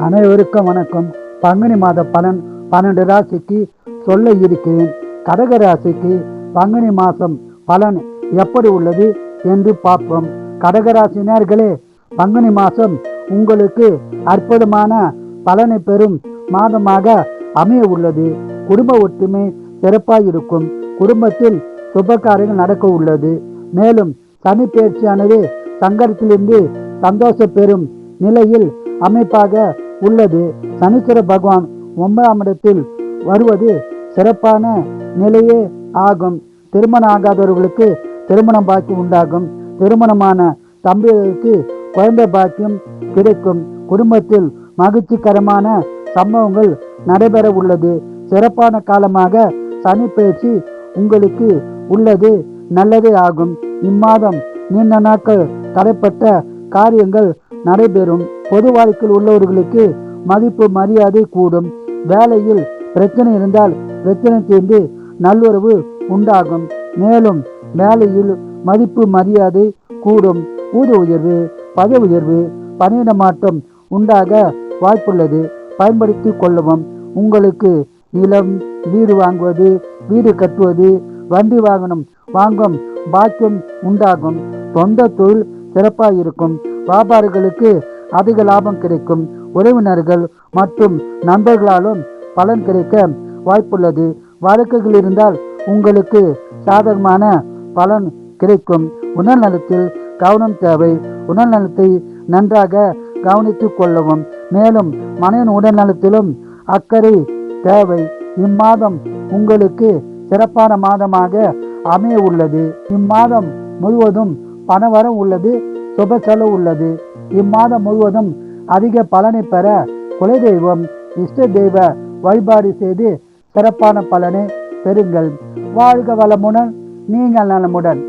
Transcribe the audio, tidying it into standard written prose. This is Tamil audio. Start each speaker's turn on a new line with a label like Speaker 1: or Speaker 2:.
Speaker 1: அனைவருக்கும் வணக்கம். பங்குனி மாத பலன் 12 ராசிக்கு சொல்ல இருக்கிறேன். கடக ராசிக்கு பங்குனி மாதம் பலன் எப்படி உள்ளது என்று பார்ப்போம். கடகராசினியர்களே, பங்குனி மாதம் உங்களுக்கு அற்புதமான பலனை பெறும் மாதமாக அமைய உள்ளது. குடும்ப ஒற்றுமை சிறப்பாக இருக்கும். குடும்பத்தில் சுப காரியங்கள் நடக்க உள்ளது. மேலும் சனி பயிற்சியானது சங்கடத்திலிருந்து சந்தோஷம் பெறும் நிலையில் அமைப்பாக உள்ளது. சனீஸ்வர பகவான் 9ஆம் இடத்தில் வருவது சிறப்பான நிலையே ஆகும். திருமணம் ஆகாதவர்களுக்கு திருமண பாக்கியம் உண்டாகும். திருமணமான தம்பதிகளுக்கு குழந்தை பாக்கியம் கிடைக்கும். குடும்பத்தில் மகிழ்ச்சிகரமான சம்பவங்கள் நடைபெற உள்ளது. சிறப்பான காலமாக சனி பயிற்சி உங்களுக்கு உள்ளது நல்லதே ஆகும். இம்மாதம் நீண்ட நாட்கள் தடைப்பட்ட காரியங்கள் நடைபெறும். பொது வாழ்க்கையில் உள்ளவர்களுக்கு மதிப்பு மரியாதை கூடும். வேலையில் பிரச்சனை இருந்தால் பிரச்சனை தீர்ந்து நல்லுறவு உண்டாகும். மேலும் வேலையில் மதிப்பு மரியாதை கூடும். ஊதிய உயர்வு, பதவி உயர்வு, பணியிட மாற்றம் உண்டாக வாய்ப்புள்ளது. பயன்படுத்தி கொள்ளவும். உங்களுக்கு நிலம், வீடு வாங்குவது, வீடு கட்டுவது, வண்டி வாகனம் வாங்கும் பாக்கியம் உண்டாகும். சொந்த தொழில் சிறப்பாக இருக்கும். வியாபாரிகளுக்கு அதிக லாபம் கிடைக்கும். உறவினர்கள் மற்றும் நண்பர்களாலும் பலன் கிடைக்க வாய்ப்புள்ளது. வழக்குகள் இருந்தால் உங்களுக்கு சாதகமான பலன் கிடைக்கும். உடல் நலத்தில் கவனம் தேவை. உடல் நலத்தை நன்றாக கவனித்துக் கொள்ளவும். மேலும் மனைவின் உடல் நலத்திலும் அக்கறை தேவை. இம்மாதம் உங்களுக்கு சிறப்பான மாதமாக அமைய உள்ளது. இம்மாதம் முழுவதும் பணவரம் உள்ளது. சுப செலவு உள்ளது. இம்மாதம் முழுவதும் அதிக பலனை பெற குலதெய்வம், இஷ்ட தெய்வ வழிபாடு செய்து சிறப்பான பலனை பெறுங்கள். வாழ்க வளமுடன், நீங்கள் நலமுடன்.